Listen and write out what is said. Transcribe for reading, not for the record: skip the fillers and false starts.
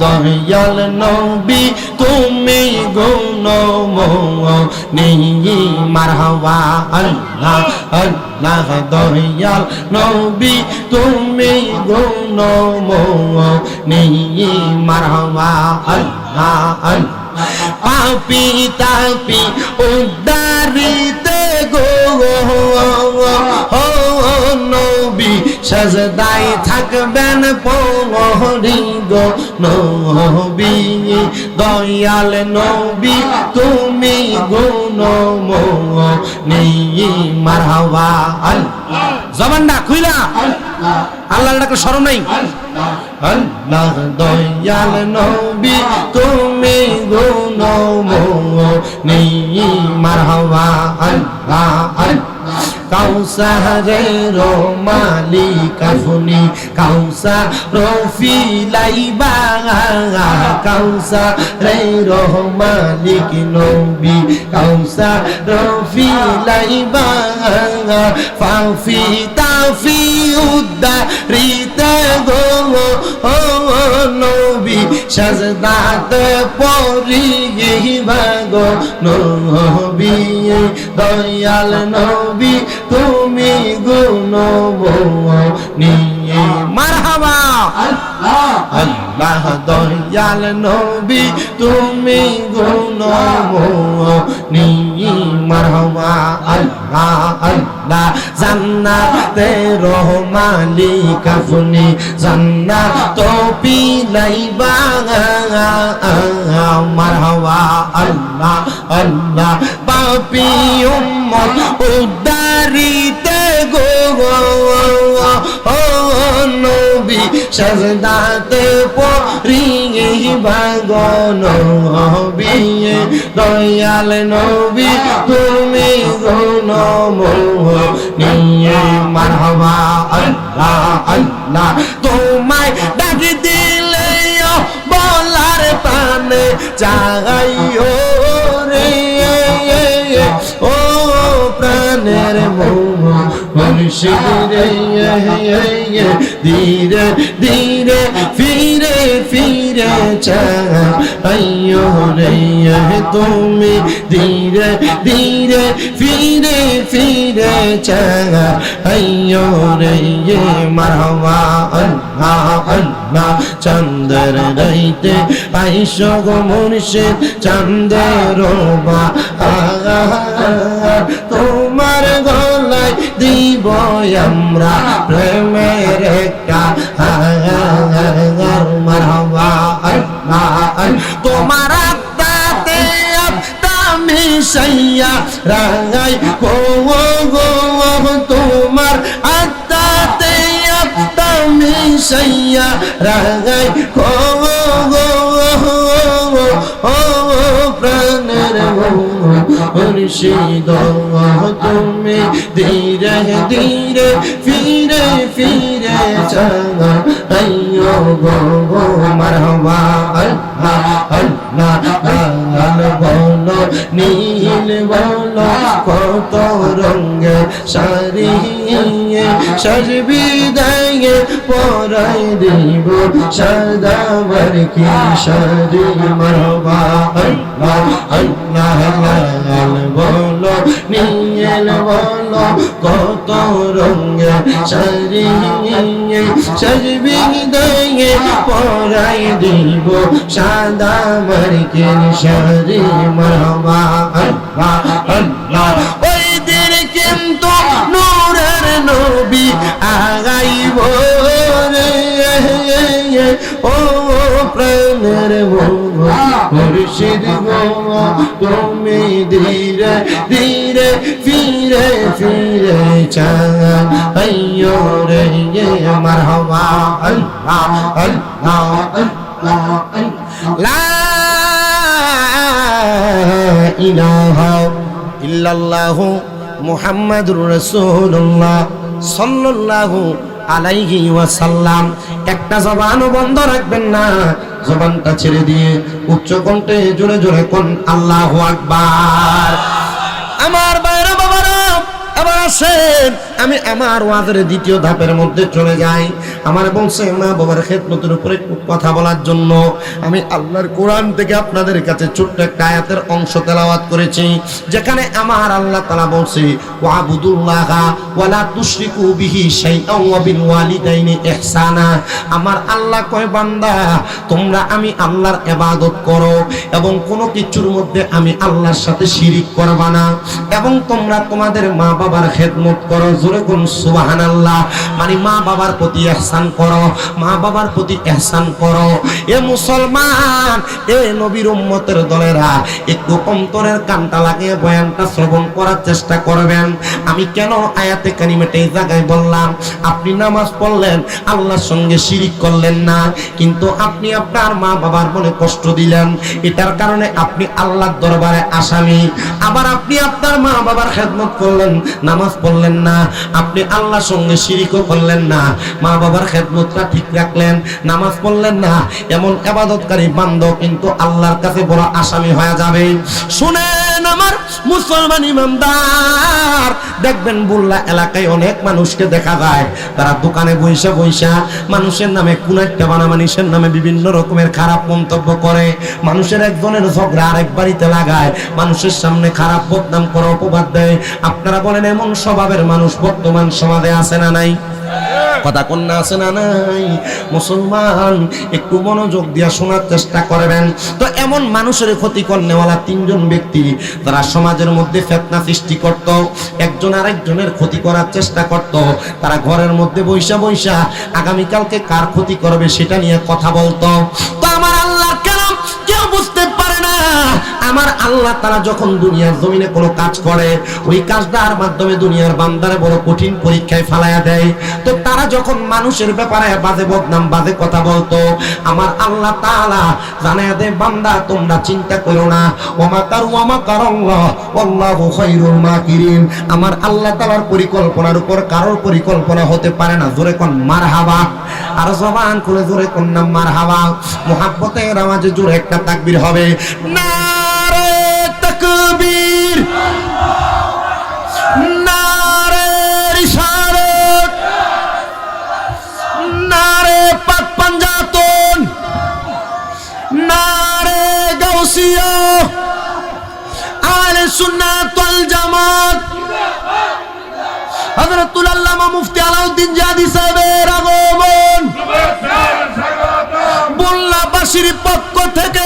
দয়াল নবী তুমি গুণময়ী মারহাবা আল্লাহ আল্লাহ দয়াল নবী তুমি গুণময়ী মারহাবা আল্লাহ আল্লাহ পাপি তাপি উদ্ধারিতে গো নবী সাজদায় থাকবেন পড়ি গো নবী দয়াল নবী তুমি গুণময়ী মারহাবা আল্লাহ জবানটা খুইলা আল্লাহর ডাকে শরম নাই আল্লাহ দয়াল নবী তুমি গুণময়ী মারহাবা আল্লাহ আল্লাহ কাউসারের মালিক আপনি কাউসার ফিলাইবা কাউসারের মালিক নবী কাউসার ফিলাইবা ফাফি তাফি উদ্দারিতে গো নবী সাজদাতে পড়িবা গো নবী দয়াল নবী তুমি গুণময়ী মারহাবা আল্লাহ দয়াল নবী তুমি গুণময়ী মারহাবা আল্লাহ আল্লাহ জান্নাতের মালিক আপনি জান্নাত পিলাইবা মারহাবা আল্লাহ আল্লাহ পাপী উম্মত উদ্ধারিতে গো নবী সাজদাতে পড়িবা গো নবী দয়াল নবী তুমি গুণময়ী মারহাবা আল্লাহ আল্লাহ তোমায় ডাক দিলে বলার পানে চাইও রে ও প্রাণের মুর্শিদ রে ধীরে ধীরে ফিরে ফিরে চাইও রে তুমি ধীরে ধীরে ফিরে ফিরে চাইও রে মারহাবা আল্লাহ আল্লাহ চন্দ্র রাইতে পাইছো গো মুর্শিদ চন্দ্র বা তোমার গলায় দিব আমরা প্রেমের একটা মারহাবা আল্লাহ তোমার আত্মাতে আমি সাইয়া রাঙাই গো গো তোমার আত্মাতে আমি সাইয়া রাঙাই গো গো প্রাণের মুর্শিদ তুমি ধীরে ধীরে ফিরে ফিরে চাইও গো মারহাবা আল্লাহ আল্লাহ লাল বলো নীল বলো কত রঙে শাড়ি সাজবি দায়ে পরাই দিব সাদা বরকি শাড়ি মারহাবা আল্লাহ আল্লাহ লাল বলো নীল বলো কত রঙে শাড়ি সাজবি দায়ে পরাই দিব সাদা বরকি শাড়ি মারহাবা আল্লাহ আল্লাহ ওই দিন কিন্তু নূরের নবী আগাইব রে ও প্রাণের মুর্শিদ গো তুমি ধীরে ধীরে ফিরে ফিরে চাইও রে মারহাবা আল্লাহ আল্লাহ লা ইলাহা ইল্লাল্লাহু মুহাম্মাদুর রাসূলুল্লাহ সাল্লাল্লাহু আলাইহি ওয়াসাল্লাম। একটা জবানও বন্ধ রাখবেন না, জবানটা ছেড়ে দিয়ে উচ্চ কণ্ঠে জোরে জোরে কোন আল্লাহু আকবার। আমার বাইরে বাবারা, আবার আসেন আমি আমার ওয়াজের দ্বিতীয় ধাপের মধ্যে চলে যাই। আমার বলছে মা বাবার খেদমতের উপরে কথা বলার জন্য। আমি আল্লাহর কোরআন থেকে আপনাদের কাছে ছোট্ট একটা আয়াতের অংশ তেলাওয়াত করেছি, যেখানে আমার আল্লাহ তাআলা বলছে ওয়াবুদুল্লাহা ওয়ালা তুশরিকু বিহি শাইআন ওয়া বিল ওয়ালিদাইনি ইহসানা। আমার আল্লাহ কয় বান্দা তোমরা আমি আল্লাহর ইবাদত করো এবং কোনো কিছুর মধ্যে আমি আল্লাহর সাথে শিরিক করবা না, এবং তোমরা তোমাদের মা বাবার খেদমত করো। জোরে কোন সুবহানাল্লাহ। মানে মা বাবার প্রতি ইহসান করো, মা বাবার প্রতি ইহসান করো। এ মুসলমান, এ নবীর উম্মতের দলেরা, একটু অন্তরের কানটা লাগিয়ে বয়ানটা শ্রবণ করার চেষ্টা করবেন। আমি কেন আয়াতে কারিমাতে এই জায়গায় বললাম, আপনি নামাজ পড়লেন, আল্লাহর সঙ্গে শিরিক করলেন না, কিন্তু আপনি আপনার মা বাবার মনে কষ্ট দিলেন, এটার কারণে আপনি আল্লাহর দরবারে আসামি। আবার আপনি আপনার মা বাবার খেদমত করলেন, নামাজ পড়লেন না, আপনি আল্লাহর সঙ্গে শিরিকও করলেন না, মা বাবার খেদমতটা ঠিক রাখলেন, নামাজ পড়লেন না, এমন ইবাদতকারী বান্দা কিন্তু আল্লাহর কাছে বড় আসামি হয়ে যাবে। শুনেন আমার মুসলমান ইমানদার, দেখবেন বুল্লা এলাকায় অনেক মানুষকে দেখা যায়, তারা দোকানে বইসা বইসা মানুষের নামে কোন একটা বানা, মানুষের নামে বিভিন্ন রকমের খারাপ মন্তব্য করে, মানুষের একজনের ঝগড়া আরেক বাড়িতে লাগায়, মানুষের সামনে খারাপ বদনাম করে অপবাদ দেয়। আপনারা বলেন এমন স্বভাবের মানুষ বর্তমান সমাজে আছে না নাই? কথা কন্যা আছে না নাই? মুসলমান, একটু মনোযোগ দিয়ে শোনার চেষ্টা করবেন। তো এমন মানুষের ক্ষতি করনেওয়ালা তিনজন ব্যক্তি, তারা সমাজের মধ্যে ফিতনা সৃষ্টি করত, একজন আরেকজনের ক্ষতি করার চেষ্টা করত, তারা ঘরের মধ্যে বইসা বইসা আগামীকালকে কার ক্ষতি করবে সেটা নিয়ে কথা বলতো। তো আমার আল্লাহর কালাম কেউ বুঝতে পারে না। আমার আল্লাহ তাআলা যখন দুনিয়ার জমিনে কোনো কাজ করে, ওই কাজটার মাধ্যমে দুনিয়ার বান্দারে বড় কঠিন পরীক্ষায় ফালায়া দেয়। তো তারা যখন মানুষের ব্যাপারে বাজে বদনাম, বাজে কথা বলতো, আমার আল্লাহ তাআলা জানায়া দেয় বান্দা তোমরা চিন্তা করো না, ওয়া মাকারু ওয়া মাকারাল্লাহ ওয়াল্লাহু খায়রুল মাকিরিন। আমার আল্লাহ তাআলার পরিকল্পনার উপর কারোর পরিকল্পনা হতে পারে না। জোরে কোন মারহাবা, আর জবান খুলে জোরে কোন না মারহাবা। মুহাব্বতের আওয়াজে জোরে একটা তাকবীর হবে। নারে তাকবীর, নারে রিসালাত, নারে পাক পাঞ্জাতন, নারে গাউসিয়া, আহলে সুন্নাত ওয়াল জামাত, হযরতুল আল্লামা মুফতি আলাউদ্দিন জাদি সাহেবের আগমন, বুল্লাবাসীর পক্ষ থেকে